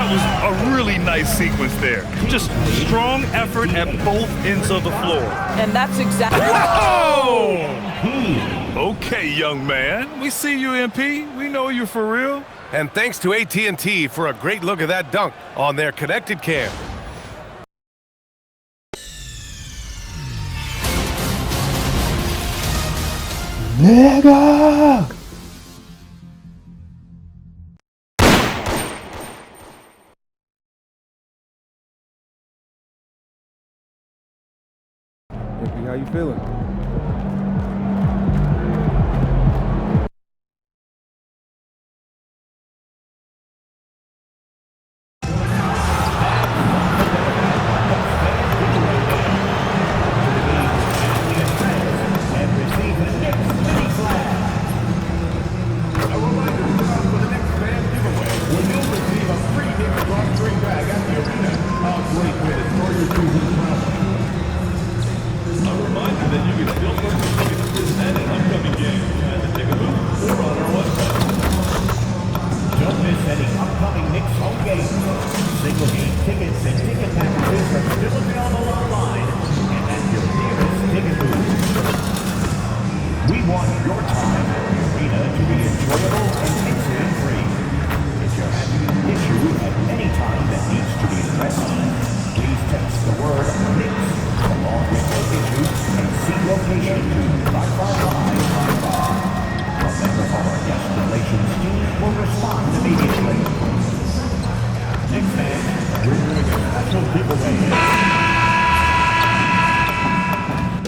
That was a really nice sequence there. Just strong effort at both ends of the floor. And that's exactly... Whoa! Okay, young man. We see you, MP. We know you're for real. And thanks to AT&T for a great look at that dunk on their connected cam. Nigga! MP, how you feeling?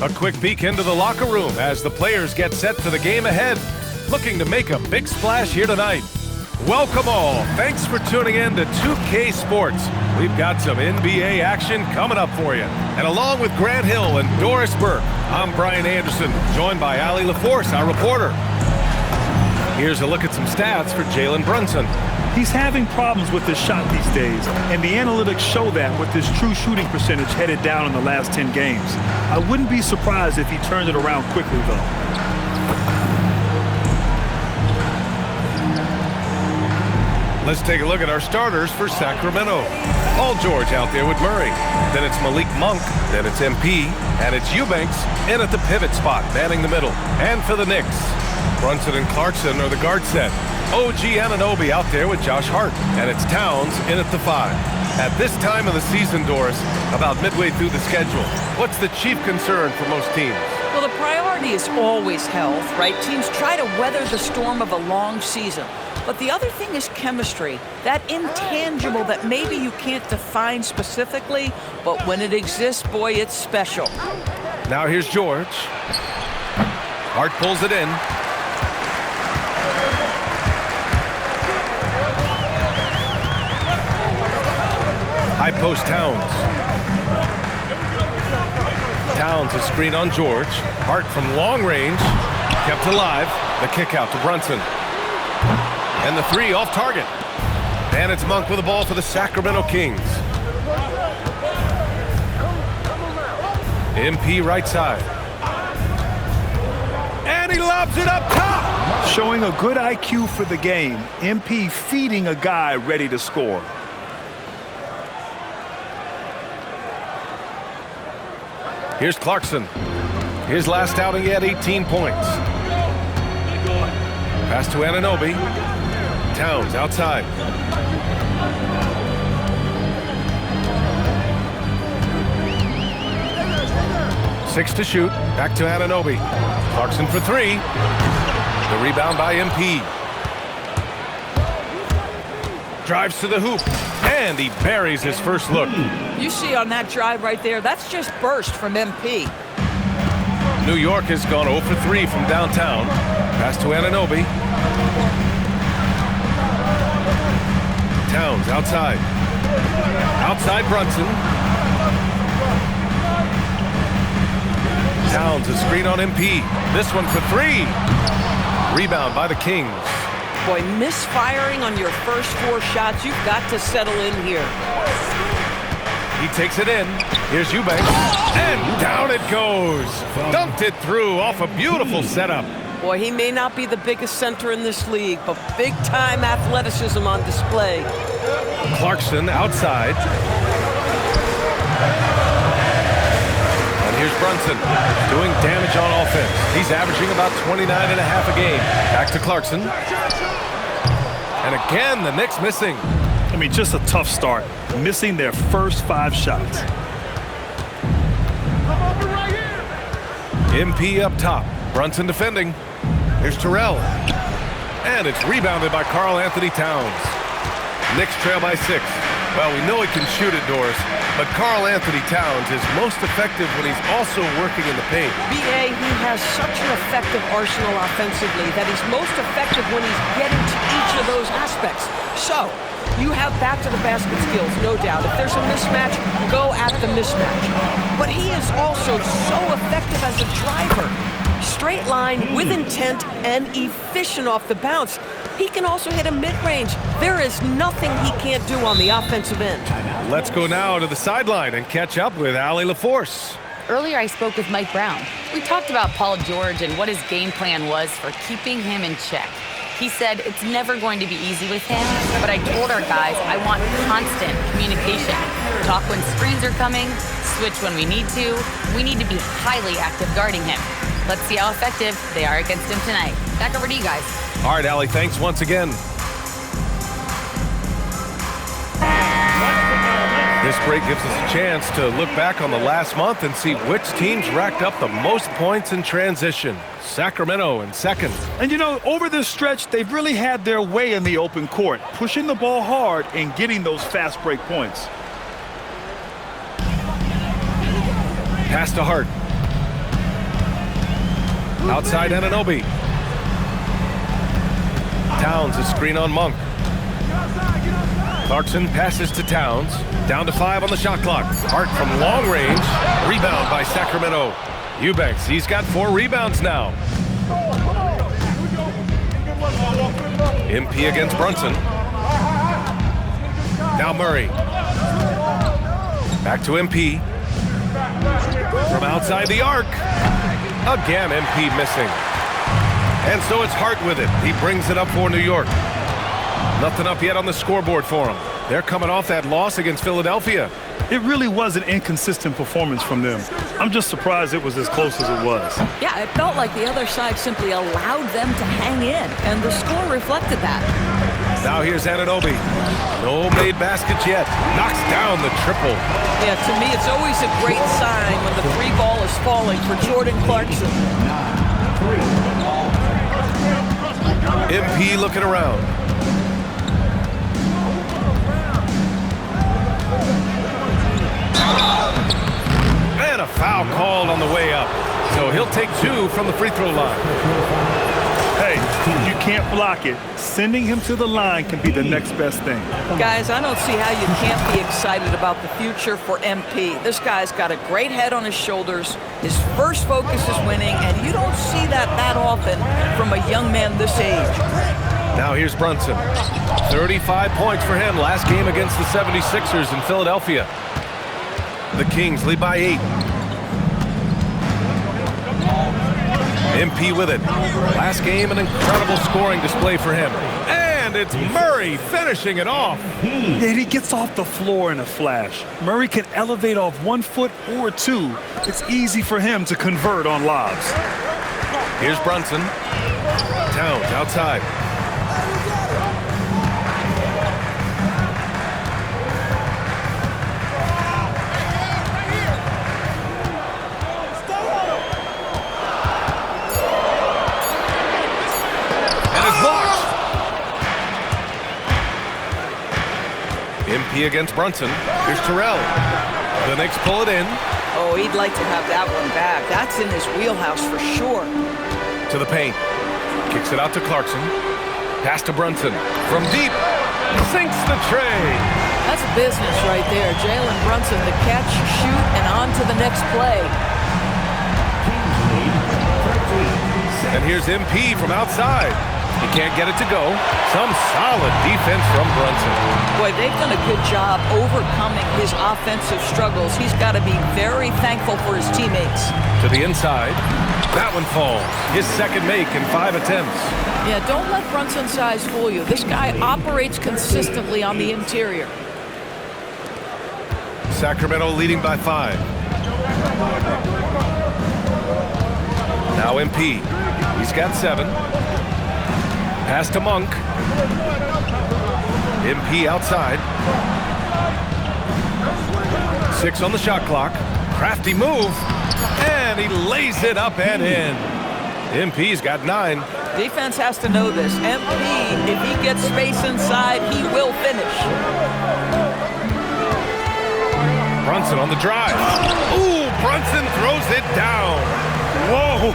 A quick peek into the locker room as the players get set for the game ahead, looking to make a big splash here tonight. Welcome all. Thanks for tuning in to 2K Sports. We've got some NBA action coming up for you. And along with Grant Hill and Doris Burke, I'm Brian Anderson, joined by Allie LaForce, our reporter. Here's a look at some stats for Jalen Brunson. He's having problems with his shot these days, and the analytics show that with his true shooting percentage headed down in the last 10 games. I wouldn't be surprised if he turned it around quickly, though. Let's take a look at our starters for Sacramento. Paul George out there with Murray. Then it's Malik Monk. Then it's MP. And it's Eubanks in at the pivot spot, manning the middle. And for the Knicks, Brunson and Clarkson are the guard set. OG Anunoby out there with Josh Hart. And it's Towns in at the 5. At this time of the season, Doris, about midway through the schedule, what's the chief concern for most teams? Well, the priority is always health, right? Teams try to weather the storm of a long season. But the other thing is chemistry, that intangible that maybe you can't define specifically, but when it exists, boy, it's special. Now here's George. Hart pulls it in. High post Towns. Towns a screen on George. Hart from long range. Kept alive. The kick out to Brunson. And the 3 off target. And it's Monk with the ball for the Sacramento Kings. MP right side. And he lobs it up top. Showing a good IQ for the game. MP feeding a guy ready to score. Here's Clarkson. His last outing, he had 18 points. Pass to Anunoby. Towns outside. Six to shoot. Back to Anunoby. Clarkson for 3. The rebound by MP. Drives to the hoop. And he buries his first look. You see on that drive right there, that's just burst from MP. New York has gone 0 for 3 from downtown. Pass to Anunoby. Towns outside. Outside Brunson. Towns a screen on MP. This one for 3. Rebound by the Kings. Boy, misfiring on your first 4 shots, you've got to settle in here. He takes it in. Here's Eubanks. And down it goes. Dumped it through off a beautiful setup. Boy, he may not be the biggest center in this league, but big-time athleticism on display. Clarkson outside. And here's Brunson doing damage on offense. He's averaging about 29.5 a game. Back to Clarkson. And again, the Knicks missing. I mean, just a tough start, missing their first 5 shots. MP up top. Brunson defending. Here's Terrell. And it's rebounded by Karl Anthony Towns. Knicks trail by 6. Well, we know he can shoot it, Doris, but Karl Anthony Towns is most effective when he's also working in the paint. B.A., he has such an effective arsenal offensively that he's most effective when he's getting to each of those aspects. So, you have back-to-the-basket skills, no doubt. If there's a mismatch, go at the mismatch. But he is also so effective as a driver. Straight line, with intent, and efficient off the bounce. He can also hit a mid-range. There is nothing he can't do on the offensive end. Let's go now to the sideline and catch up with Allie LaForce. Earlier, I spoke with Mike Brown. We talked about Paul George and what his game plan was for keeping him in check. He said it's never going to be easy with him, but I told our guys I want constant communication. Talk when screens are coming, switch when we need to. We need to be highly active guarding him. Let's see how effective they are against him tonight. Back over to you guys. All right, Allie, thanks once again. This break gives us a chance to look back on the last month and see which teams racked up the most points in transition. Sacramento in second. And you know, over this stretch, they've really had their way in the open court, pushing the ball hard and getting those fast break points. Pass to Hart. Outside Anunoby. Towns a screen on Monk. Clarkson passes to Towns. Down to 5 on the shot clock. Hart from long range. Rebound by Sacramento. Eubanks, he's got 4 rebounds now. MP against Brunson. Now Murray. Back to MP. From outside the arc. Again, MP missing. And so it's Hart with it. He brings it up for New York. Nothing up yet on the scoreboard for him. They're coming off that loss against Philadelphia. It really was an inconsistent performance from them. I'm just surprised it was as close as it was. Yeah, it felt like the other side simply allowed them to hang in, and the score reflected that. Now here's Anunoby. No made baskets yet. Knocks down the triple. Yeah, to me, it's always a great sign when the 3 ball is falling for Jordan Clarkson. MP looking around. And a foul called on the way up. So he'll take 2 from the free throw line. Hey, you can't block it. Sending him to the line can be the next best thing. Guys, I don't see how you can't be excited about the future for MP. This guy's got a great head on his shoulders. His first focus is winning, and you don't see that often from a young man this age. Now here's Brunson. 35 points for him last game against the 76ers in Philadelphia. The Kings lead by 8. MP with it. Last game, an incredible scoring display for him. And it's Murray finishing it off. Yeah, he gets off the floor in a flash. Murray can elevate off 1 foot or 2. It's easy for him to convert on lobs. Here's Brunson. Towns outside. MP against Brunson. Here's Terrell. The Knicks pull it in. Oh, he'd like to have that one back. That's in his wheelhouse for sure. To the paint. Kicks it out to Clarkson. Pass to Brunson. From deep. Sinks the tray. That's business right there. Jalen Brunson, the catch, shoot, and on to the next play. And here's MP from outside. He can't get it to go. Some solid defense from Brunson. Boy, they've done a good job overcoming his offensive struggles. He's got to be very thankful for his teammates. To the inside. That one falls. His second make in 5 attempts. Yeah, don't let Brunson's size fool you. This guy operates consistently on the interior. Sacramento leading by 5. Now MP. He's got 7. Pass to Monk. MP outside. 6 on the shot clock. Crafty move. And he lays it up and in. MP's got 9. Defense has to know this. MP, if he gets space inside, he will finish. Brunson on the drive. Ooh, Brunson throws it down. Whoa,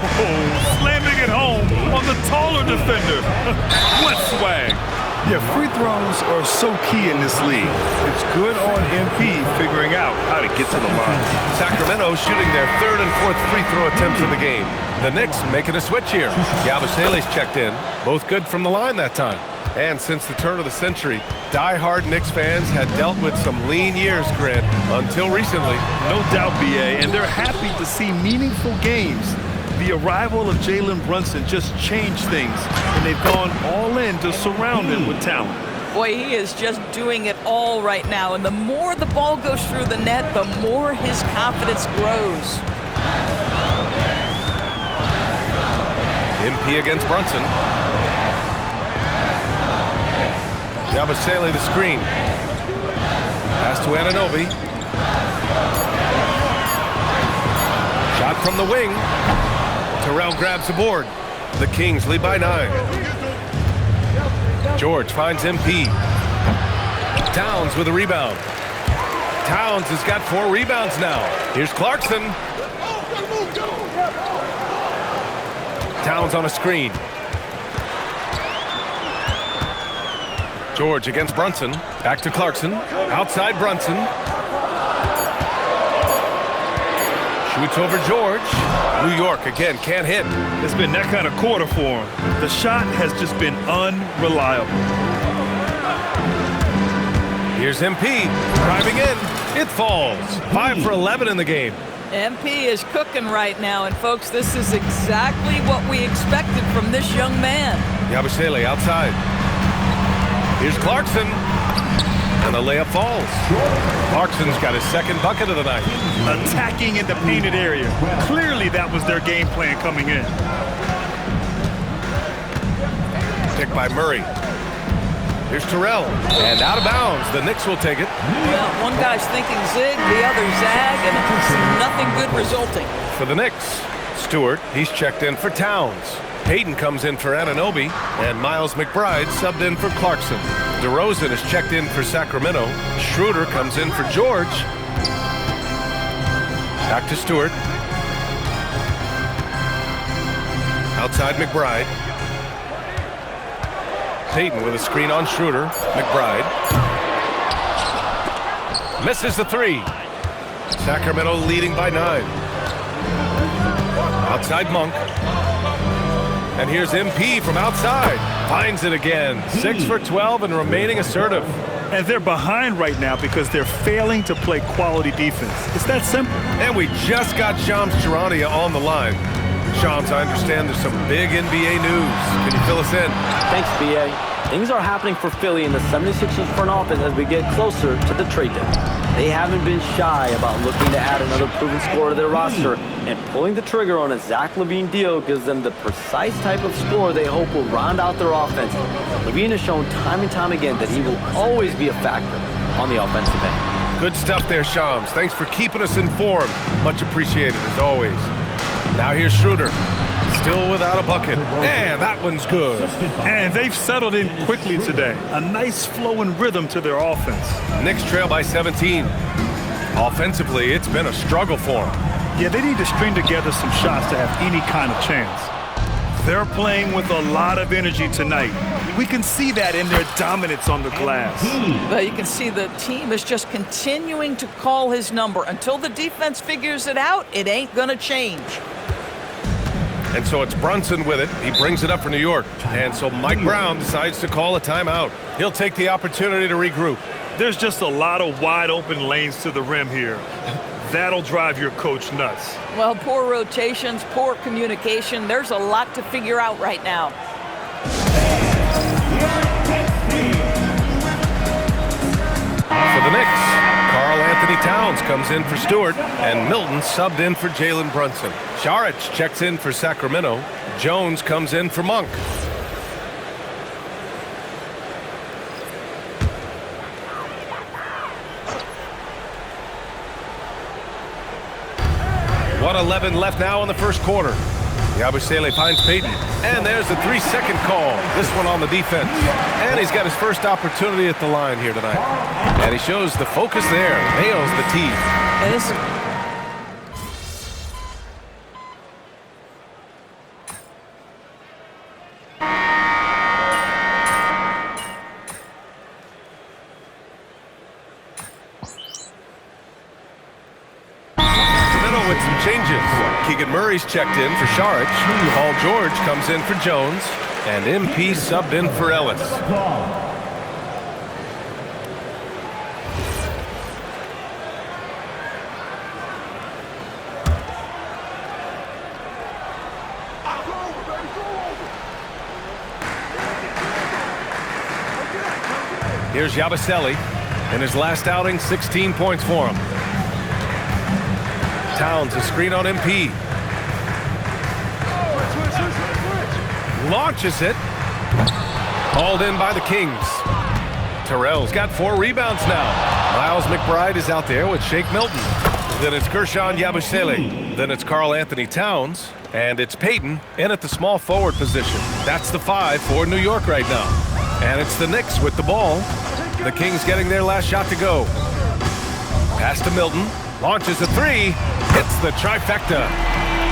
slamming it home on the taller defender. What swag. Yeah, free throws are so key in this league. It's good on MP figuring out how to get to the line. Sacramento shooting their 3rd and 4th free throw attempts of the game. The Knicks making a switch here. Yabusele's checked in. Both good from the line that time. And since the turn of the century, die-hard Knicks fans had dealt with some lean years, Grant, until recently. No doubt, BA, and they're happy to see meaningful games. The arrival of Jalen Brunson just changed things, and they've gone all in to surround him with talent. Boy, he is just doing it all right now, and the more the ball goes through the net, the more his confidence grows. MP against Brunson. Yabusele the screen. Pass to Anunoby. Shot from the wing. Terrell grabs the board. The Kings lead by 9. George finds MP. Towns with a rebound. Towns has got 4 rebounds now. Here's Clarkson. Towns on a screen. George against Brunson. Back to Clarkson. Outside Brunson. Shoots over George. New York again can't hit. It's been that kind of quarter for him. The shot has just been unreliable. Here's MP driving in. It falls. 5 for 11 in the game. MP is cooking right now, and folks, this is exactly what we expected from this young man. Yabusele outside. Here's Clarkson. And the layup falls. Clarkson's got his 2nd bucket of the night. Attacking in the painted area. Clearly that was their game plan coming in. Picked by Murray. Here's Terrell. And out of bounds. The Knicks will take it. Yeah, one guy's thinking zig, the other zag, and nothing good resulting. For the Knicks, Stewart, he's checked in for Towns. Payton comes in for Anunoby, and Miles McBride subbed in for Clarkson. DeRozan is checked in for Sacramento. Schroeder comes in for George. Back to Stewart. Outside McBride. Payton with a screen on Schroeder. McBride. Misses the 3. Sacramento leading by 9. Outside Monk. And here's MP from outside. Finds it again. 6 for 12 and remaining assertive. And they're behind right now because they're failing to play quality defense. It's that simple. And we just got Shams Charania on the line. Shams, I understand there's some big NBA news. Can you fill us in? Thanks, BA. Things are happening for Philly in the 76ers front office as we get closer to the trade deadline. They haven't been shy about looking to add another proven scorer to their roster, and pulling the trigger on a Zach LaVine deal gives them the precise type of scorer they hope will round out their offense. LaVine has shown time and time again that he will always be a factor on the offensive end. Good stuff there, Shams. Thanks for keeping us informed. Much appreciated, as always. Now here's Schroeder. Still without a bucket. And that one's good. And they've settled in quickly today. A nice flowing rhythm to their offense. Knicks trail by 17. Offensively, it's been a struggle for them. Yeah, they need to string together some shots to have any kind of chance. They're playing with a lot of energy tonight. We can see that in their dominance on the glass. But you can see the team is just continuing to call his number. Until the defense figures it out, it ain't gonna change. And so it's Brunson with it. He brings it up for New York. And so Mike Brown decides to call a timeout. He'll take the opportunity to regroup. There's just a lot of wide open lanes to the rim here. That'll drive your coach nuts. Well, poor rotations, poor communication. There's a lot to figure out right now. For the Knicks, Karl Anthony Towns comes in for Stewart, and Milton subbed in for Jalen Brunson. Saric checks in for Sacramento. Jones comes in for Monk. .11 left now in the first quarter. Yabusele finds Payton, and there's the 3-second call. This one on the defense. And he's got his first opportunity at the line here tonight. And he shows the focus there, nails the tee. And this With some changes. Keegan Murray's checked in for Saric. Paul George comes in for Jones. And MP subbed in for Ellis. Here's Yabusele. In his last outing, 16 points for him. Towns, a screen on MP. Launches it. Hauled in by the Kings. Terrell's got 4 rebounds now. Miles McBride is out there with Shake Milton. Then it's Guerschon Yabusele. Then it's Karl Anthony Towns. And it's Payton in at the small forward position. That's the 5 for New York right now. And it's the Knicks with the ball. The Kings getting their last shot to go. Pass to Milton. Launches a 3. Hits the trifecta.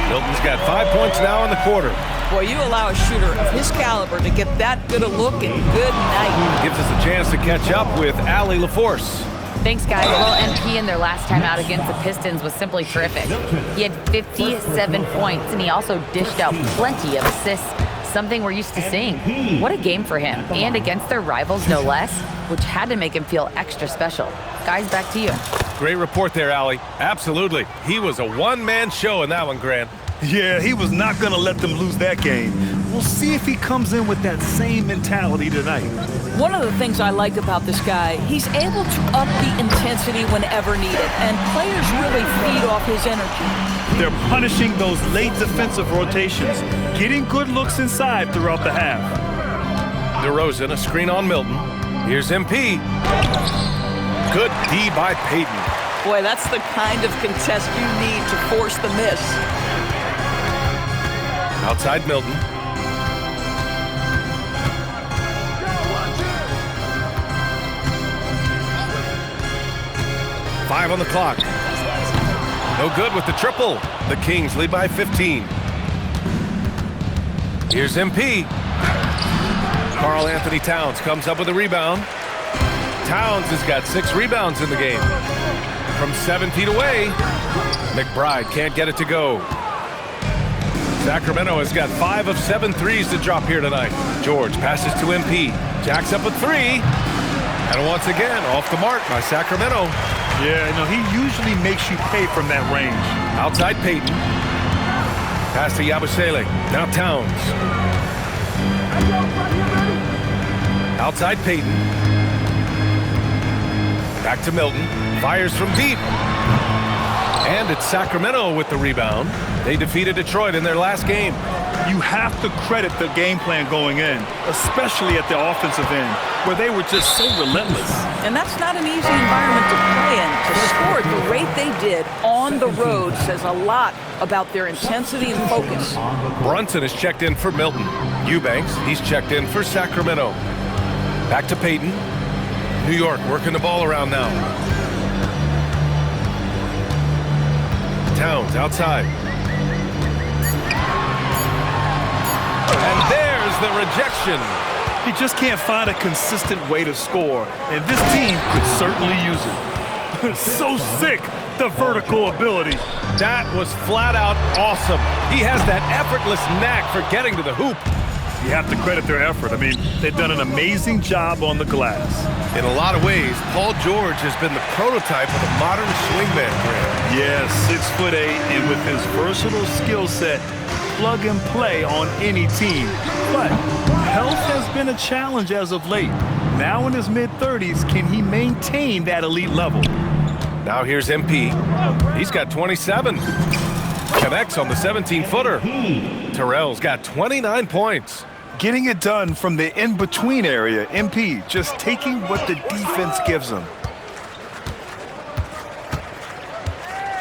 Milton's got 5 points now in the quarter. Boy, you allow a shooter of his caliber to get that good a look and good night. Gives us a chance to catch up with Allie LaForce. Thanks, guys. Well, MP in their last time out against the Pistons was simply terrific. He had 57 points, and he also dished out plenty of assists, something we're used to seeing. What a game for him, and against their rivals, no less, which had to make him feel extra special. Guys, back to you. Great report there, Allie. Absolutely. He was a one-man show in that one, Grant. Yeah, he was not going to let them lose that game. We'll see if he comes in with that same mentality tonight. One of the things I like about this guy, he's able to up the intensity whenever needed, and players really feed off his energy. They're punishing those late defensive rotations, getting good looks inside throughout the half. DeRozan, a screen on Milton. Here's MP. Good D by Payton. Boy, that's the kind of contest you need to force the miss. Outside Milton. Five on the clock. No good with the triple. The Kings lead by 15. Here's MP. Karl Anthony Towns comes up with a rebound. Towns has got 6 rebounds in the game. From 7 feet away, McBride can't get it to go. Sacramento has got 5 of 7 threes to drop here tonight. George passes to MP. Jacks up a 3. And once again, off the mark by Sacramento. Yeah, no, he usually makes you pay from that range. Outside Payton. Pass to Yabusele. Now Towns. Outside Payton. Back to Milton. Fires from deep. And it's Sacramento with the rebound. They defeated Detroit in their last game. You have to credit the game plan going in, especially at the offensive end, where they were just so relentless. And that's not an easy environment to play in. To score at the rate they did on the road says a lot about their intensity and focus. Brunson is checked in for Milton. Eubanks, he's checked in for Sacramento. Back to Payton. New York working the ball around now. Towns outside. And there's the rejection. He just can't find a consistent way to score, and this team could certainly use it. So sick, the vertical ability. That was flat out awesome. He has that effortless knack for getting to the hoop. You have to credit their effort. I mean, they've done an amazing job on the glass. In a lot of ways, Paul George has been the prototype of the modern swingman, Grant. Yes, 6'8", and with his versatile skill set, plug and play on any team. But health has been a challenge as of late. Now in his mid-30s, can he maintain that elite level? Now here's MP. He's got 27. Connects on the 17-footer. Terrell's got 29 points. Getting it done from the in-between area, MP just taking what the defense gives him.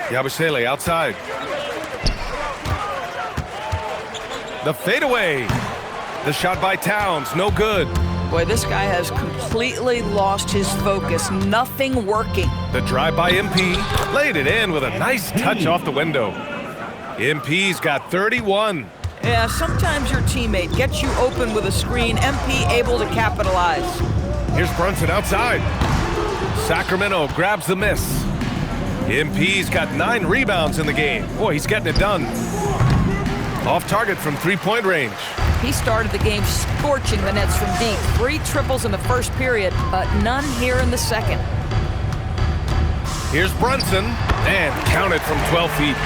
Yabusele outside. The fadeaway. The shot by Towns, no good. Boy, this guy has completely lost his focus. Nothing working. The drive by MP. Laid it in with a nice touch off the window. MP's got 31. Yeah, sometimes your teammate gets you open with a screen. MP able to capitalize. Here's Brunson outside. Sacramento grabs the miss. MP's got 9 rebounds in the game. Boy, he's getting it done. Off target from three-point range. He started the game scorching the nets from deep. 3 triples in the first period, but none here in the second. Here's Brunson, and counted from 12 feet.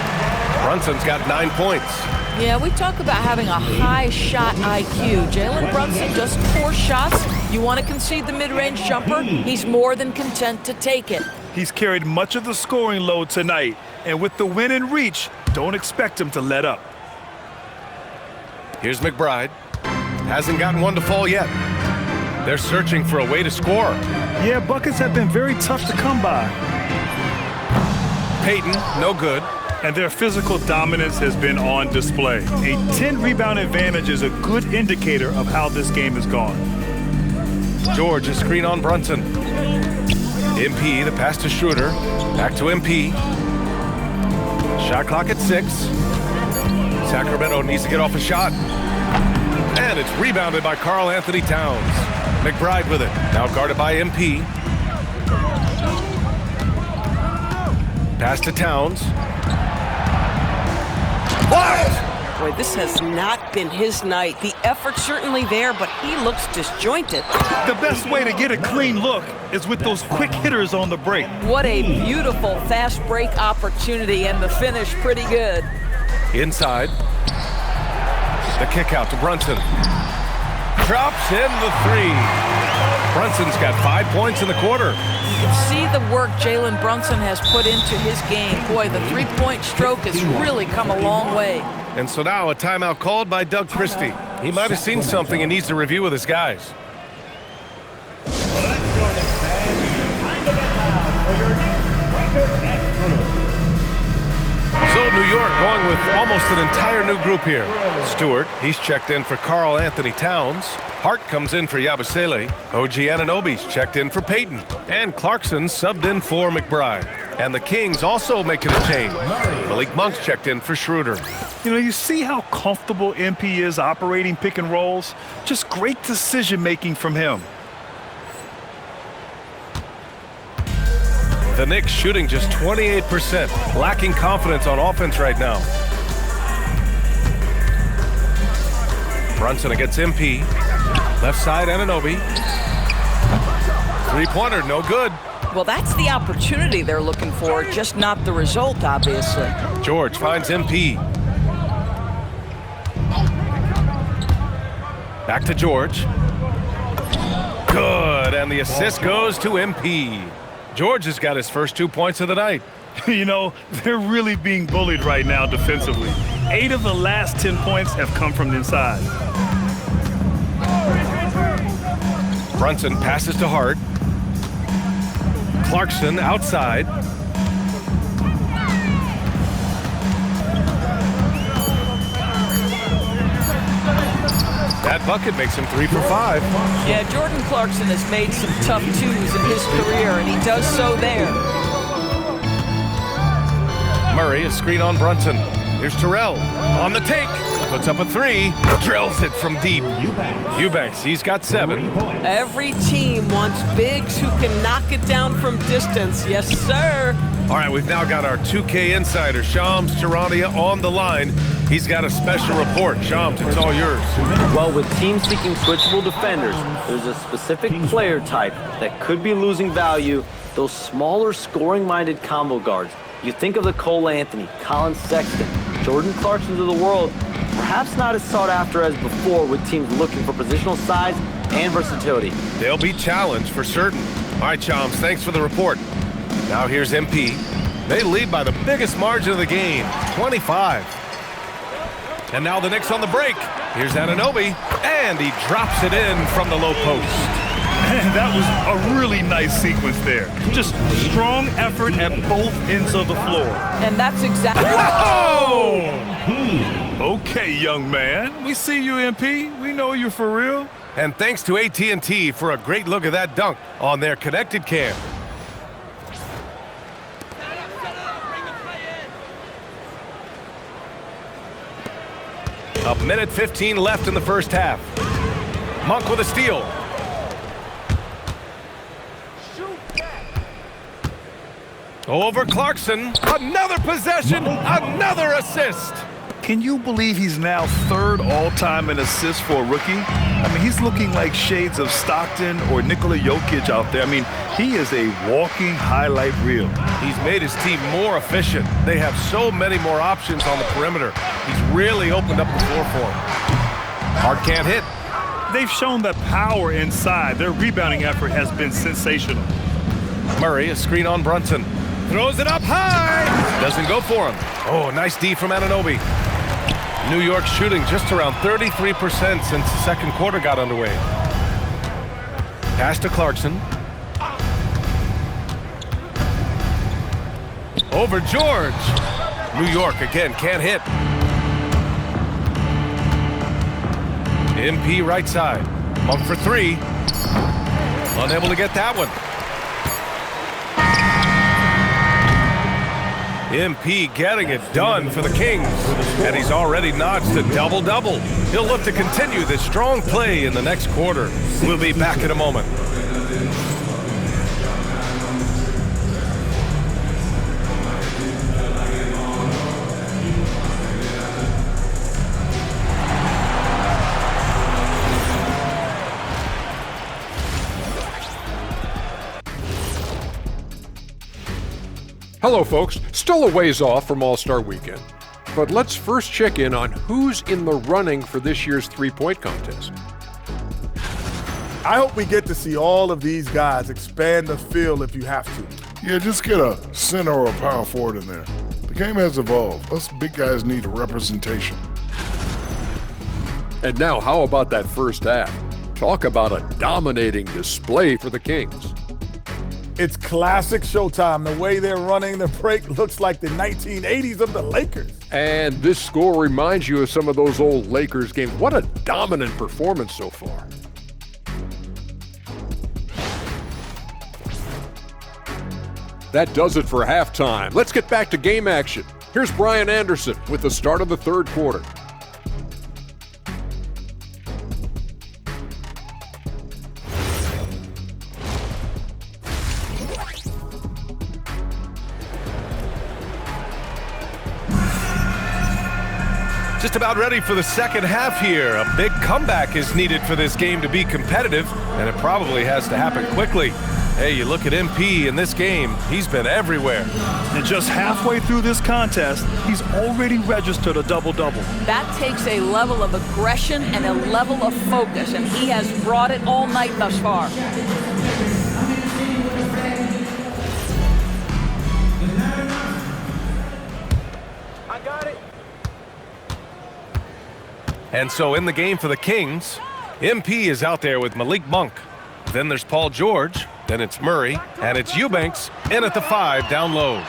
Brunson's got 9 points. Yeah, we talk about having a high shot IQ. Jalen Brunson just 4 shots. You want to concede the mid-range jumper? He's more than content to take it. He's carried much of the scoring load tonight, and with the win in reach, don't expect him to let up. Here's McBride. Hasn't gotten one to fall yet. They're searching for a way to score. Yeah, buckets have been very tough to come by. Payton, no good. And their physical dominance has been on display. A 10-rebound advantage is a good indicator of how this game has gone. George, a screen on Brunson. MP, the pass to Schroeder. Back to MP. Shot clock at 6. Sacramento needs to get off a shot. And it's rebounded by Karl Anthony Towns. McBride with it. Now guarded by MP. Pass to Towns. Blocked! Boy, this has not been his night. The effort's certainly there, but he looks disjointed. The best way to get a clean look is with those quick hitters on the break. What a beautiful fast break opportunity, and the finish pretty good. Inside. The kick out to Brunson. Drops in the 3. Brunson's got 5 points in the quarter. You can see the work Jalen Brunson has put into his game. Boy, the three-point stroke has really come a long way. And so now a timeout called by Doug Christie. He might have seen something and needs to review with his guys. So New York going with almost an entire new group here. Stewart, he's checked in for Karl Anthony Towns. Hart comes in for Yabusele. OG Anunoby's checked in for Payton. And Clarkson subbed in for McBride. And the Kings also making a change. Malik Monk's checked in for Schroeder. You know, you see how comfortable MP is operating pick and rolls? Just great decision-making from him. The Knicks shooting just 28%, lacking confidence on offense right now. Brunson against MP. Left side, Anunoby. Three-pointer, no good. Well, that's the opportunity they're looking for, just not the result, obviously. George finds MP. Back to George. Good, and the assist goes to MP. George has got his first 2 points of the night. You know, they're really being bullied right now defensively. 8 of the last 10 points have come from inside. Brunson passes to Hart. Clarkson outside. That bucket makes him 3 for 5. Yeah, Jordan Clarkson has made some tough twos in his career, and he does so there. Murray, a screen on Brunson. Here's Terrell on the take. Puts up a 3. Drills it from deep. Eubanks, he's got 7. Every team wants bigs who can knock it down from distance. Yes, sir. All right, we've now got our 2K insider, Shams Charania, on the line. He's got a special report. Shams, it's all yours. Well, with teams seeking switchable defenders, there's a specific player type that could be losing value, those smaller scoring-minded combo guards. You think of the Cole Anthony, Colin Sexton, Jordan Clarksons of the world, perhaps not as sought after as before with teams looking for positional size and versatility. They'll be challenged for certain. All right, Shams, thanks for the report. Now here's MP. They lead by the biggest margin of the game, 25. And now the Knicks on the break. Here's Anunoby, and he drops it in from the low post. And that was a really nice sequence there. Just strong effort at both ends of the floor. And that's exactly... Okay, young man. We see you, MP. We know you're for real. And thanks to AT&T for a great look at that dunk on their connected cam. A minute 15 left in the first half. Monk with a steal. Over Clarkson. Another possession. Another assist. Can you believe he's now third all-time in assists for a rookie? I mean, he's looking like shades of Stockton or Nikola Jokic out there. I mean, he is a walking highlight reel. He's made his team more efficient. They have so many more options on the perimeter. He's really opened up the floor for him. Hart can't hit. They've shown that power inside. Their rebounding effort has been sensational. Murray, a screen on Brunson. Throws it up high. Doesn't go for him. Oh, nice D from Anunoby. New York shooting just around 33% since the second quarter got underway. Pass to Clarkson. Over George. New York again can't hit. MP right side. Monk for three. Unable to get that one. MP getting it done for the Kings. And he's already notched a double-double. He'll look to continue this strong play in the next quarter. We'll be back in a moment. Hello, folks. Still a ways off from All-Star Weekend, but let's first check in on who's in the running for this year's three-point contest. I hope we get to see all of these guys expand the field if you have to. Yeah, just get a center or a power forward in there. The game has evolved. Us big guys need representation. And now, how about that first half? Talk about a dominating display for the Kings. It's classic Showtime. The way they're running the break looks like the 1980s of the Lakers. And this score reminds you of some of those old Lakers games. What a dominant performance so far. That does it for halftime. Let's get back to game action. Here's Brian Anderson with the start of the third quarter. Just about ready for the second half here. A big comeback is needed for this game to be competitive, and it probably has to happen quickly. Hey, you look at MP in this game, he's been everywhere. And just halfway through this contest, he's already registered a double-double. That takes a level of aggression and a level of focus, and he has brought it all night thus far. I got it. And so in the game for the Kings, MP is out there with Malik Monk. Then there's Paul George. Then it's Murray. And it's Eubanks in at the 5 down low.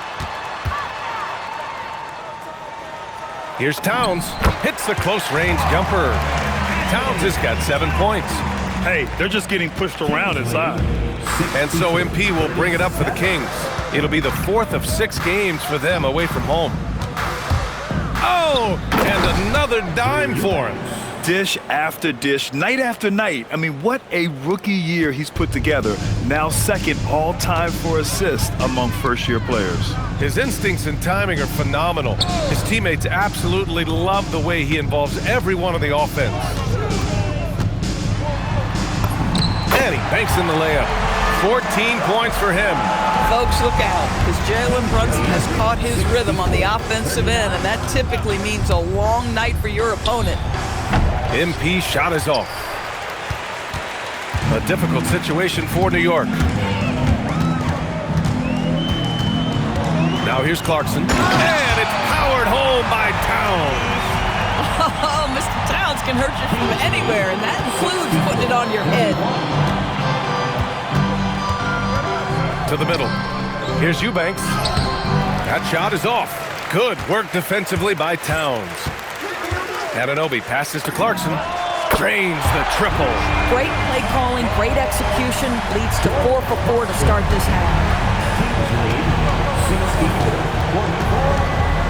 Here's Towns. Hits the close-range jumper. Towns has got 7 points. Hey, they're just getting pushed around inside. And so MP will bring it up for the Kings. It'll be the 4th of 6 games for them away from home. Oh, and another dime for him. dish after dish, night after night. I mean, what a rookie year he's put together. Now second all-time for assists among first-year players. His instincts and timing are phenomenal. His teammates absolutely love the way he involves everyone on the offense. And he banks in the layup. 14 points for him. Folks, look out, because Jalen Brunson has caught his rhythm on the offensive end, and that typically means a long night for your opponent. MP shot is off. A difficult situation for New York. Now here's Clarkson. And it's powered home by Towns. Oh, Mr. Towns can hurt you from anywhere, and that includes putting it on your head. To the middle. Here's Eubanks. That shot is off. Good work defensively by Towns. Anunoby passes to Clarkson. Drains the triple. Great play calling, great execution, leads to 4 for 4 to start this half.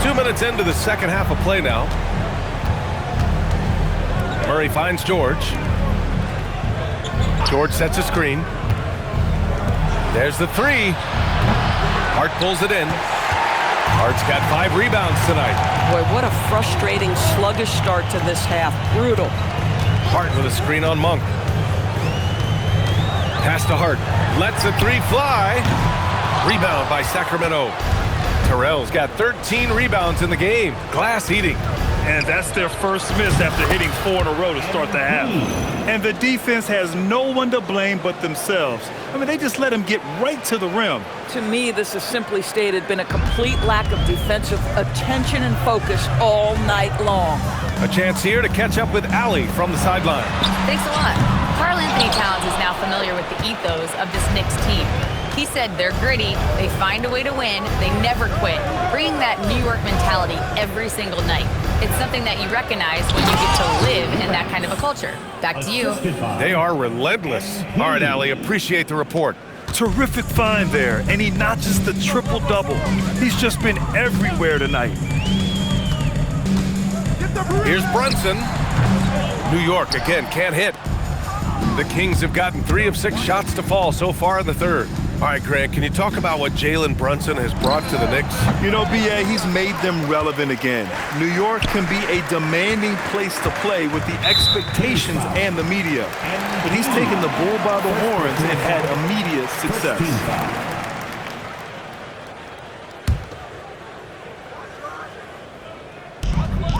2 minutes into the second half of play now. Murray finds George. George sets a screen. There's the three. Hart pulls it in. Hart's got 5 rebounds tonight. Boy, what a frustrating, sluggish start to this half. Brutal. Hart with a screen on Monk. Pass to Hart. Lets the 3 fly. Rebound by Sacramento. Terrell's got 13 rebounds in the game. Glass eating. And that's their first miss after hitting 4 in a row to start the half. And the defense has no one to blame but themselves. I mean, they just let him get right to the rim. To me, this has simply stated been a complete lack of defensive attention and focus all night long. A chance here to catch up with Allie from the sideline. Thanks a lot. Karl Anthony Towns is now familiar with the ethos of this Knicks team. He said they're gritty, they find a way to win, they never quit, bringing that New York mentality every single night. It's something that you recognize when you get to live in that kind of a culture. Back to you. They are relentless. All right, Allie, appreciate the report. Terrific find there, and he notches the triple-double. He's just been everywhere tonight. Here's Brunson. New York again can't hit. The Kings have gotten 3 of 6 shots to fall so far in the third. All right, Grant, can you talk about what Jalen Brunson has brought to the Knicks? You know, B.A., he's made them relevant again. New York can be a demanding place to play with the expectations and the media. But he's taken the bull by the horns and had immediate success.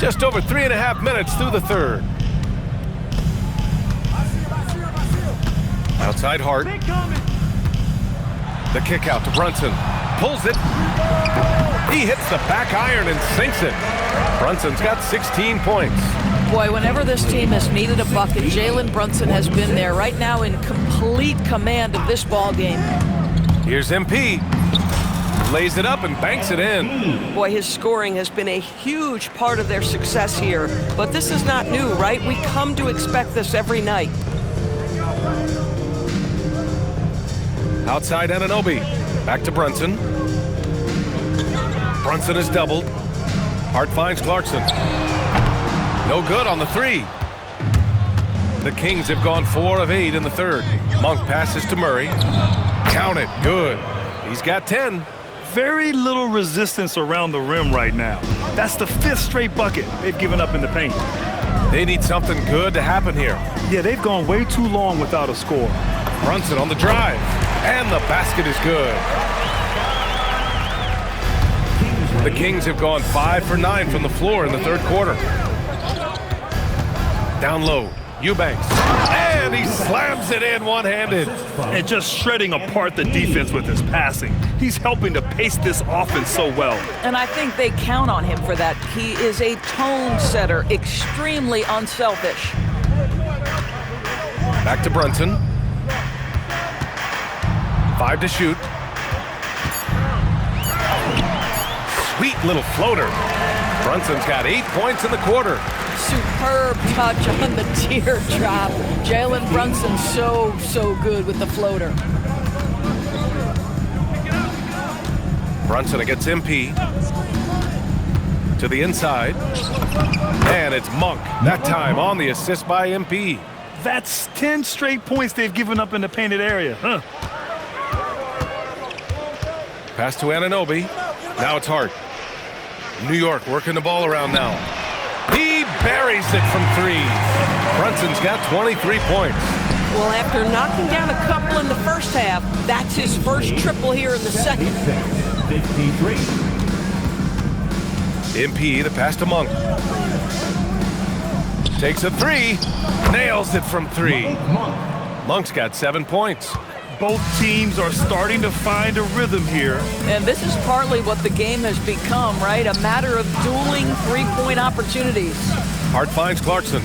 Just over 3.5 minutes through the third. Outside Hart. The kick out to Brunson. Pulls it. He hits the back iron and sinks it. Brunson's got 16 points. Boy, whenever this team has needed a bucket, Jalen Brunson has been there right now in complete command of this ball game. Here's MP. Lays it up and banks it in. Boy, his scoring has been a huge part of their success here. But this is not new, right? We come to expect this every night. Outside Anunoby. Back to Brunson. Brunson is doubled. Hart finds Clarkson. No good on the 3. The Kings have gone 4 of 8 in the third. Monk passes to Murray. Count it. Good. He's got 10. Very little resistance around the rim right now. That's the 5th straight bucket they've given up in the paint. They need something good to happen here. Yeah, they've gone way too long without a score. Brunson on the drive. And the basket is good. The Kings have gone 5 for 9 from the floor in the third quarter. Down low, Eubanks. And he slams it in one-handed. And just shredding apart the defense with his passing. He's helping to pace this offense so well. And I think they count on him for that. He is a tone setter, extremely unselfish. Back to Brunson. 5 to shoot. Sweet little floater. Brunson's got 8 points in the quarter. Superb touch on the teardrop. Jalen Brunson so good with the floater. Brunson against MP. To the inside. And it's Monk. That time on the assist by MP. That's 10 straight points they've given up in the painted area. Huh? Pass to Anunoby. Now it's Hart. New York working the ball around now. He buries it from three. Brunson's got 23 points. Well, after knocking down a couple in the first half, that's his first triple here in the second. MP, the pass to Monk. Takes a three. Nails it from three. Monk's got 7 points. Both teams are starting to find a rhythm here. And this is partly what the game has become, right? A matter of dueling three-point opportunities. Hart finds Clarkson.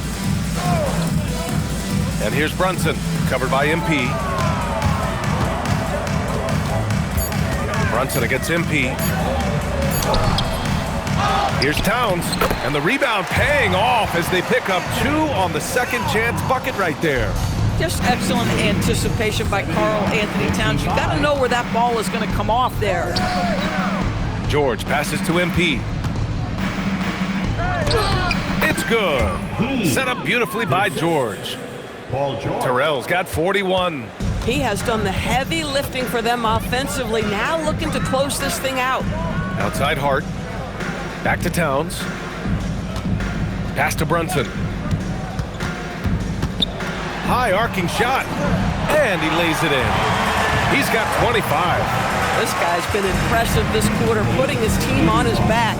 And here's Brunson, covered by MP. Brunson against MP. Here's Towns, and the rebound paying off as they pick up 2 on the second chance bucket right there. Just excellent anticipation by Karl Anthony Towns. You've got to know where that ball is going to come off there. George passes to MP. It's good. Set up beautifully by George. Terrell's got 41. He has done the heavy lifting for them offensively. Now looking to close this thing out. Outside Hart. Back to Towns. Pass to Brunson. High arcing shot. And he lays it in. He's got 25. This guy's been impressive this quarter, putting his team on his back.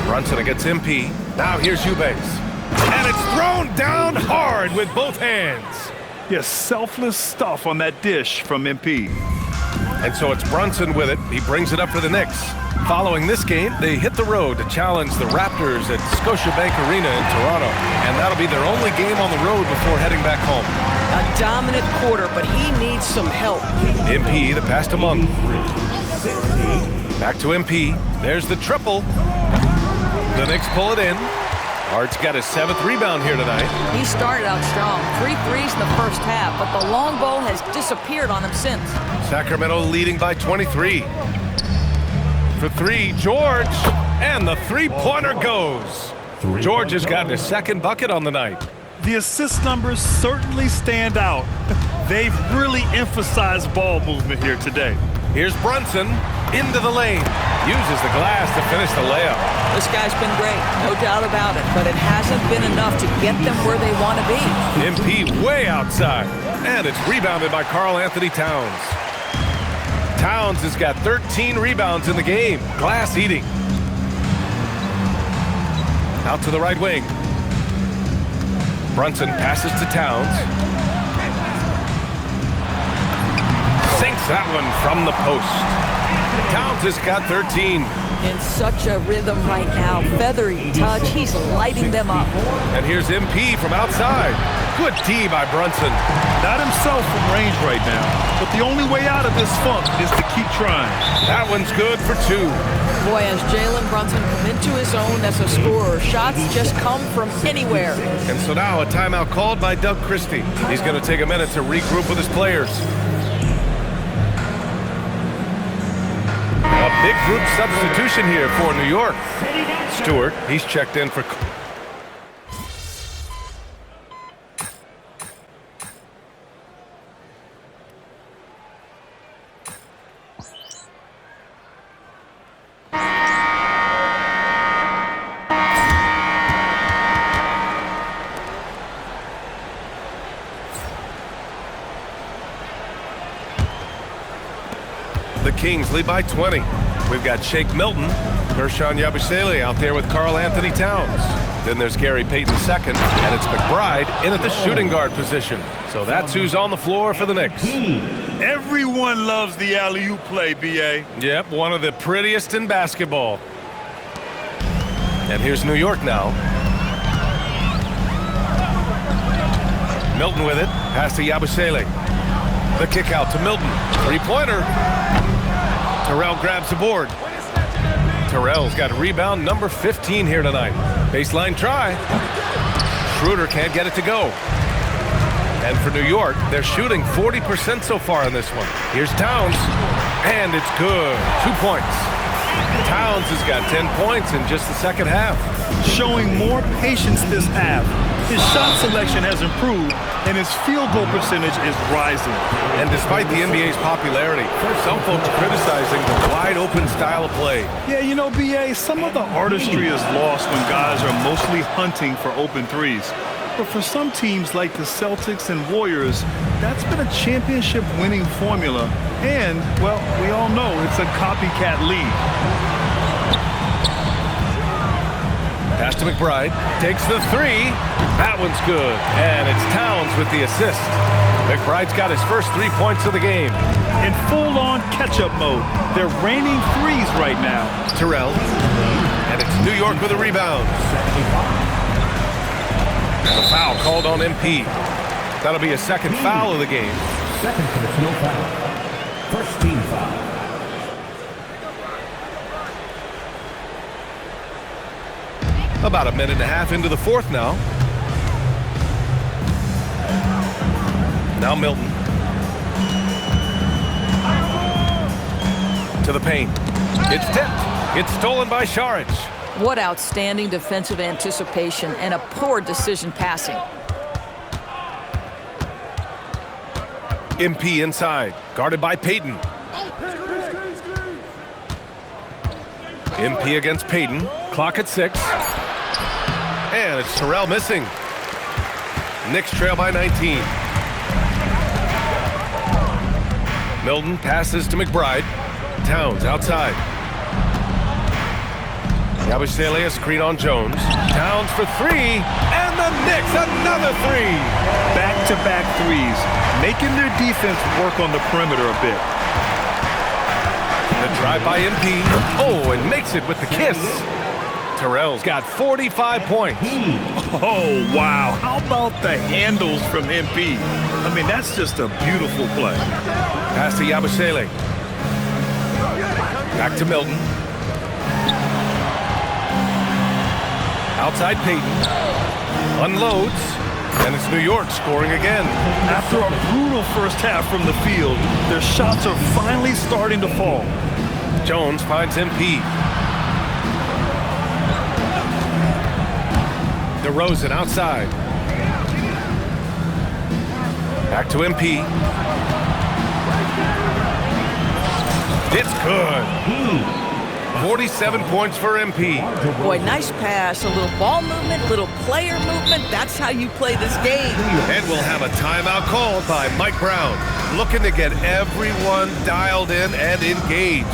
Brunson against MP. Now here's Eubanks. And it's thrown down hard with both hands. Yeah, selfless stuff on that dish from MP. And so it's Brunson with it. He brings it up for the Knicks. Following this game, they hit the road to challenge the Raptors at Scotiabank Arena in Toronto. And that'll be their only game on the road before heading back home. A dominant quarter, but he needs some help. MP, the pass to Monk. Back to MP. There's the triple. The Knicks pull it in. Hart's got his 7th rebound here tonight. He started out strong. 3 threes in the first half, but the long ball has disappeared on him since. Sacramento leading by 23. For 3, George. And the three-pointer goes. George has gotten his 2nd bucket on the night. The assist numbers certainly stand out. They've really emphasized ball movement here today. Here's Brunson into the lane. Uses the glass to finish the layup. This guy's been great, no doubt about it, but it hasn't been enough to get them where they want to be. MP way outside. And it's rebounded by Karl Anthony Towns. Towns has got 13 rebounds in the game. Glass eating. Out to the right wing. Brunson passes to Towns. Sinks that one from the post. Towns has got 13. In such a rhythm right now. Feathery touch. He's lighting them up. And here's MP from outside. Good D by Brunson. Not himself from range right now, but the only way out of this funk is to keep trying. That one's good for 2. Boy, as Jalen Brunson come into his own as a scorer, shots just come from anywhere. And so now a timeout called by Doug Christie. He's going to take a minute to regroup with his players. A big group substitution here for New York. Stewart, he's checked in for... The Kings lead by 20. We've got Shake Milton, Gershon Yabusele out there with Karl Anthony Towns. Then there's Gary Payton second, and it's McBride in at the shooting guard position. So that's who's on the floor for the Knicks. Everyone loves the alley-oop play, B.A. Yep, one of the prettiest in basketball. And here's New York now. Milton with it. Pass to Yabusele. The kick out to Milton. Three-pointer. Terrell grabs the board. Terrell's got rebound number 15 here tonight. Baseline try. Schroeder can't get it to go. And for New York, they're shooting 40% so far in this one. Here's Towns. And it's good. 2 points. Towns has got 10 points in just the second half. Showing more patience this half. His shot selection has improved, and his field goal percentage is rising. And despite the NBA's popularity, some folks criticizing the wide-open style of play. Yeah, you know, B.A., some of the artistry is lost when guys are mostly hunting for open threes. But for some teams like the Celtics and Warriors, that's been a championship-winning formula. And, well, we all know it's a copycat league. Pass to McBride. Takes the three. That one's good. And it's Towns with the assist. McBride's got his first 3 points of the game. In full-on catch-up mode. They're raining threes right now. Terrell. And it's New York with a rebound. And a foul called on MP. That'll be a second foul of the game. Second personal foul. First team foul. About a minute and a half into the fourth now. Now Milton. To the paint. It's tipped. It's stolen by Saric. What outstanding defensive anticipation and a poor decision passing. MP inside, guarded by Payton. MP against Payton. Clock at 6. And it's Terrell missing. Knicks trail by 19. Milton passes to McBride. Towns outside. Yabusele a screen on Jones. Towns for three. And the Knicks another three. Back-to-back threes, making their defense work on the perimeter a bit. The drive by MP. Oh, and makes it with the kiss. Terrell's got 45 points. Oh, wow. How about the handles from MP? I mean, that's just a beautiful play. Pass to Yabusele. Back to Milton. Outside Payton. Unloads. And it's New York scoring again. After a brutal first half from the field, their shots are finally starting to fall. Jones finds MP. DeRozan outside. Back to MP. It's good. 47 points for MP. Boy, nice pass, a little ball movement, little player movement. That's how you play this game. And we'll have a timeout called by Mike Brown, looking to get everyone dialed in and engaged.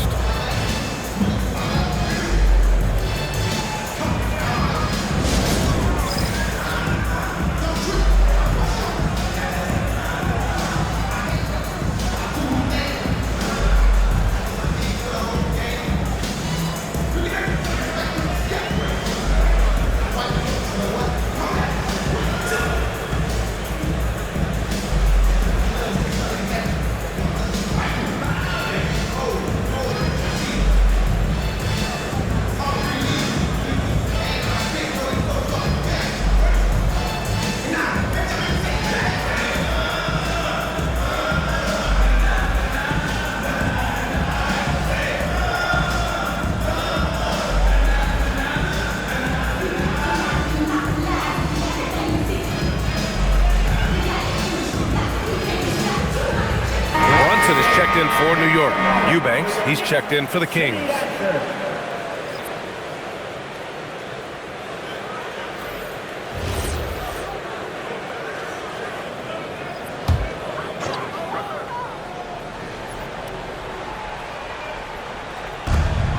Checked in for New York. Eubanks, he's checked in for the Kings.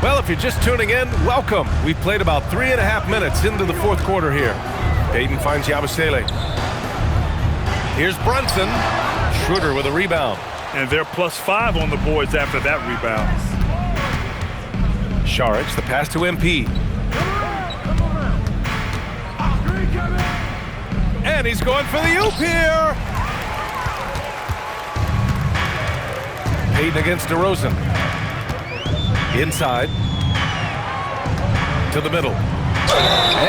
Well, if you're just tuning in, welcome. We've played about 3.5 minutes into the fourth quarter here. Payton finds Yabusele. Here's Brunson. Schroeder with a rebound. And they're +5 on the boards after that rebound. Saric, the pass to MP. And he's going for the oop here. Payton against DeRozan. Inside. To the middle.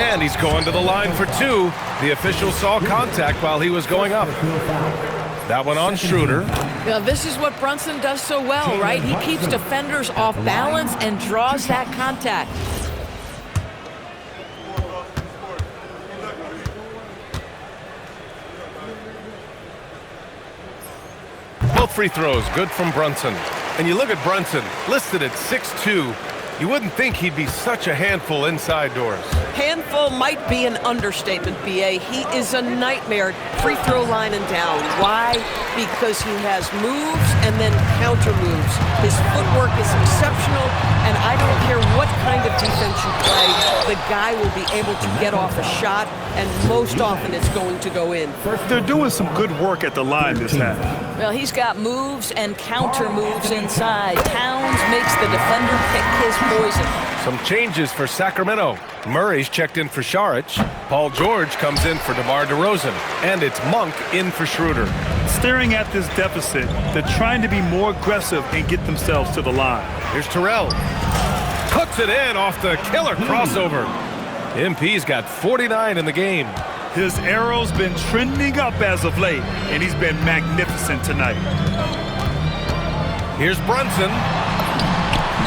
And he's going to the line for two. The official saw contact while he was going up. That one on Schroeder. Now, this is what Brunson does so well, right? He keeps defenders off balance and draws that contact. Both free throws good from Brunson. And you look at Brunson, listed at 6'2". You wouldn't think he'd be such a handful inside doors. Handful might be an understatement, B.A. He is a nightmare free throw line and down. Why? Because he has moves and then counter moves. His footwork is exceptional, and I don't care what kind of defense you play, the guy will be able to get off a shot, and most often it's going to go in. They're doing some good work at the line this half. Well, he's got moves and counter moves inside. Towns makes the defender pick his poison. Some changes for Sacramento. Murray's checked in for Saric. Paul George comes in for DeMar DeRozan. And it's Monk in for Schroeder. Staring at this deficit, they're trying to be more aggressive and get themselves to the line. Here's Terrell. Puts it in off the killer crossover. MP's got 49 in the game. His arrow's been trending up as of late, and he's been magnificent tonight. Here's Brunson.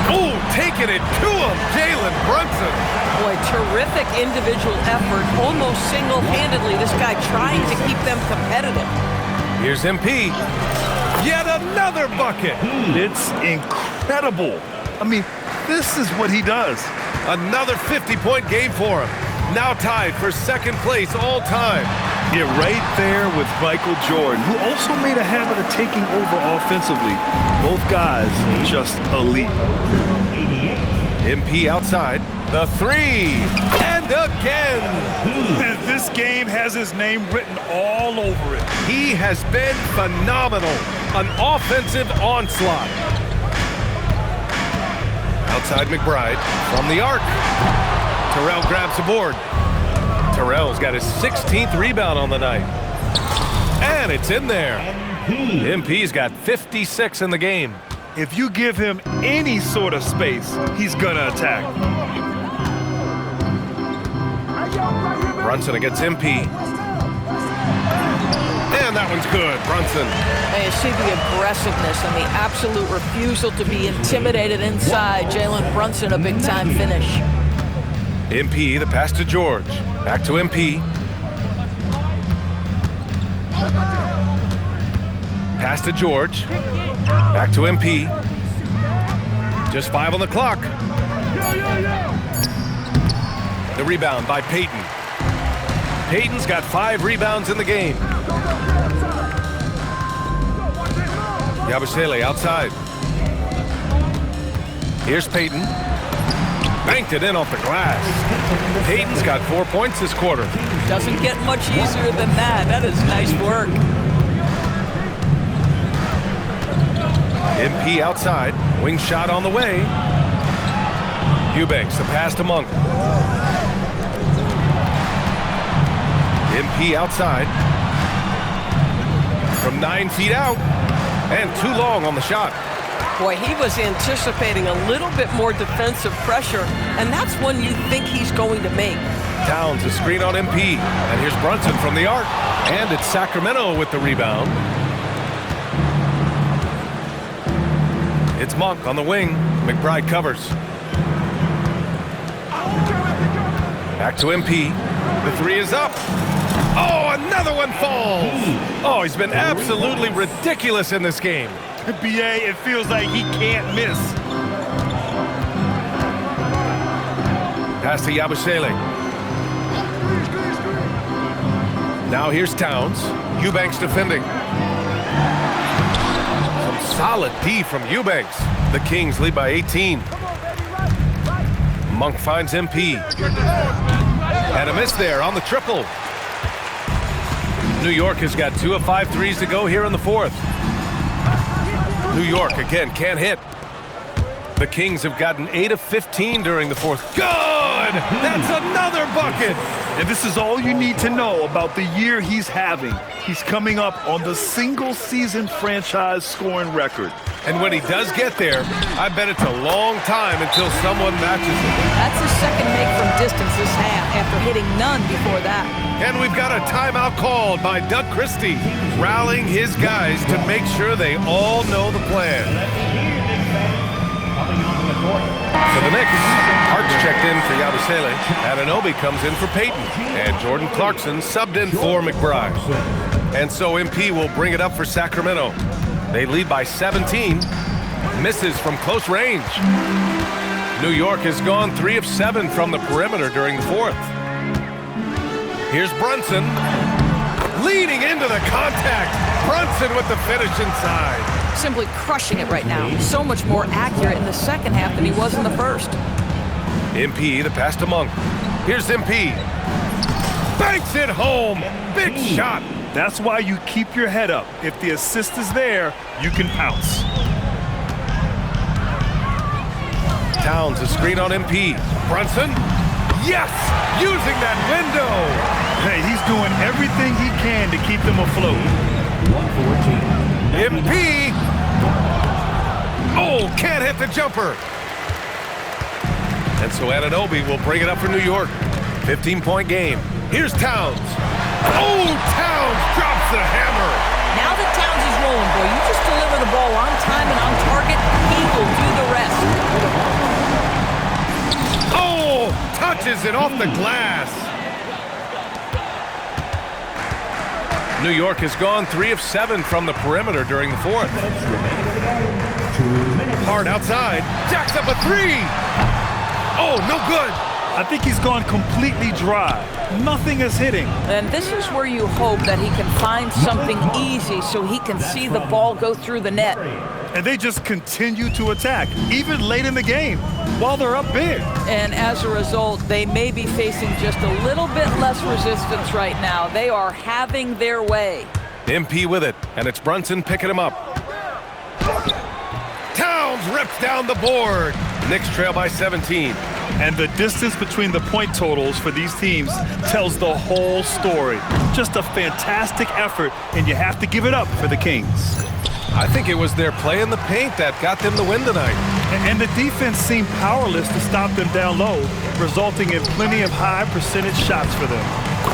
Oh, taking it to him, Jalen Brunson. Boy, terrific individual effort, almost single-handedly. This guy trying to keep them competitive. Here's MP. Yet another bucket. It's incredible. I mean, this is what he does. Another 50-point game for him. Now tied for second place all time. Yeah, right there with Michael Jordan, who also made a habit of taking over offensively. Both guys just elite. MP outside. The three. And again. And this game has his name written all over it. He has been phenomenal. An offensive onslaught. Outside McBride from the arc. Terrell grabs the board. Terrell's got his 16th rebound on the night. And it's in there. MP's got 56 in the game. If you give him any sort of space, he's gonna attack. Brunson against MP. And that one's good, Brunson. And you see the aggressiveness and the absolute refusal to be intimidated inside. Jalen Brunson, a big-time finish. MP, the pass to George. Back to MP. Pass to George. Back to MP. Just 5 on the clock. The rebound by Payton. Payton's got 5 rebounds in the game. Yabusele outside. Here's Payton. Banked it in off the glass. Payton's got 4 points this quarter. Doesn't get much easier than that. That is nice work. MP outside. Wing shot on the way. Eubanks, the pass to Monk. MP outside. From 9 feet out. And too long on the shot. Boy, he was anticipating a little bit more defensive pressure, and that's one you think he's going to make. Towns, a screen on MP. And here's Brunson from the arc. And it's Sacramento with the rebound. It's Monk on the wing. McBride covers. Back to MP. The 3 is up. Oh, another one falls. Oh, he's been absolutely ridiculous in this game. BA, it feels like he can't miss. Pass to Yabusele. Now here's Towns. Eubanks defending. Some solid D from Eubanks. The Kings lead by 18. Monk finds MP. And a miss there on the triple. New York has got 2 of 5 threes to go here in the fourth. New York, again, can't hit. The Kings have gotten 8 of 15 during the fourth. Good! good. That's another bucket. And this is all you need to know about the year he's having. He's coming up on the single-season franchise scoring record. And when he does get there, I bet it's a long time until someone matches him. That's his second make from distance this half after hitting none before that. And we've got a timeout called by Doug Christie, rallying his guys to make sure they all know the plan. For the Knicks, Hart's checked in for Yabusele. Anunoby comes in for Payton. And Jordan Clarkson subbed in for McBride. And so MP will bring it up for Sacramento. They lead by 17. Misses from close range. New York has gone 3 of 7 from the perimeter during the fourth. Here's Brunson. Leading into the contact. Brunson with the finish inside. Simply crushing it right now. So much more accurate in the second half than he was in the first. MP, the pass to Monk. Here's MP. Banks it home. Big shot. That's why you keep your head up. If the assist is there, you can pounce. Towns a screen on MP. Brunson. Yes! Using that window. Hey, he's doing everything he can to keep them afloat. 114. MP. Oh, can't hit the jumper. And so Anunoby will bring it up for New York. 15-point game. Here's Towns. Oh, Towns drops the hammer. Now that Towns is rolling, boy, you just deliver the ball on time and on target, he will do the rest. Oh, touches it off the glass. New York has gone 3 of 7 from the perimeter during the fourth. Hard outside. Jacks up a 3. Oh, no good. I think he's gone completely dry. Nothing is hitting. And this is where you hope that he can find something easy so he can see the ball go through the net. And they just continue to attack, even late in the game, while they're up big. And as a result, they may be facing just a little bit less resistance right now. They are having their way. MP with it, and it's Brunson picking him up. Towns rips down the board. Knicks trail by 17. And the distance between the point totals for these teams tells the whole story. Just a fantastic effort, and you have to give it up for the Kings. I think it was their play in the paint that got them the win tonight. And the defense seemed powerless to stop them down low, resulting in plenty of high percentage shots for them.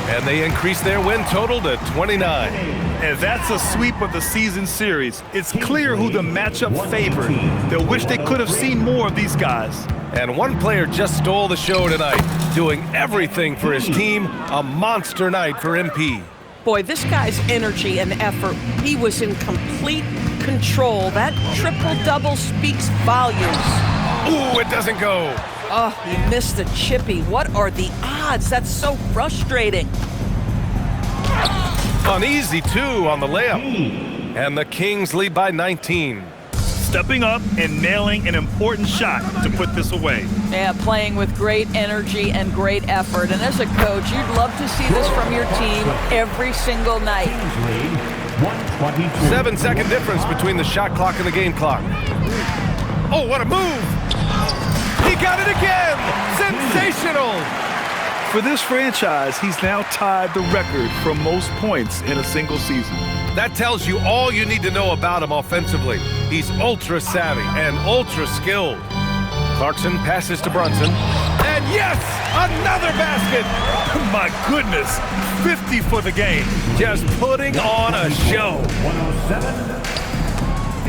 And they increased their win total to 29. And that's a sweep of the season series. It's clear who the matchup favored. They'll wish they could have seen more of these guys. And one player just stole the show tonight, doing everything for his team. A monster night for MP. Boy, this guy's energy and effort, he was in complete control. That triple-double speaks volumes. Ooh, it doesn't go. Oh, he missed the chippy. What are the odds? That's so frustrating. Uneasy, too, on the layup. And the Kings lead by 19. Stepping up and nailing an important shot to put this away. Yeah, playing with great energy and great effort. And as a coach, you'd love to see this from your team every single night. 7-second difference between the shot clock and the game clock. Oh, what a move! He got it again! Sensational! For this franchise, he's now tied the record for most points in a single season. That tells you all you need to know about him offensively. He's ultra savvy and ultra skilled. Clarkson passes to Brunson. And yes, another basket! My goodness, 50 for the game. Just putting on a show.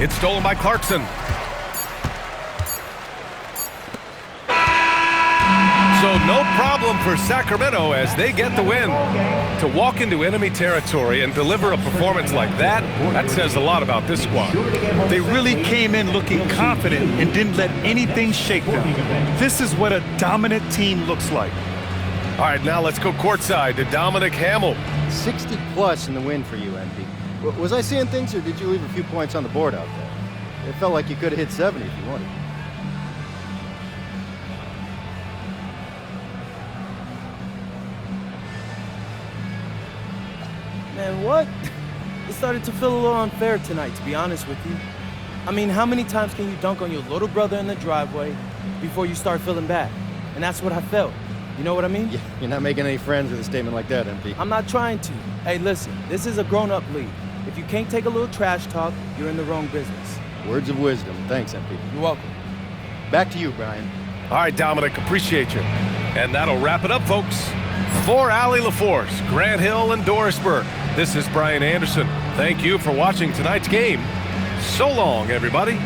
It's stolen by Clarkson. So no problem for Sacramento as they get the win. To walk into enemy territory and deliver a performance like that says a lot about this squad. They really came in looking confident and didn't let anything shake them. This is what a dominant team looks like. All right, now let's go courtside to Dominic Hamill. 60 plus in the win for you, MP. Was I seeing things, or did you leave a few points on the board out there? It felt like you could have hit 70 if you wanted. Man, what? It started to feel a little unfair tonight, to be honest with you. I mean, how many times can you dunk on your little brother in the driveway before you start feeling bad? and that's what I felt. You know what I mean? Yeah, you're not making any friends with a statement like that, MP. I'm not trying to. Hey, listen, this is a grown-up league. If you can't take a little trash talk, you're in the wrong business. Words of wisdom. Thanks, MP. You're welcome. Back to you, Brian. All right, Dominic, appreciate you. And that'll wrap it up, folks. For Allie LaForce, Grant Hill, and Dorisburg, this is Brian Anderson. Thank you for watching tonight's game. So long, everybody.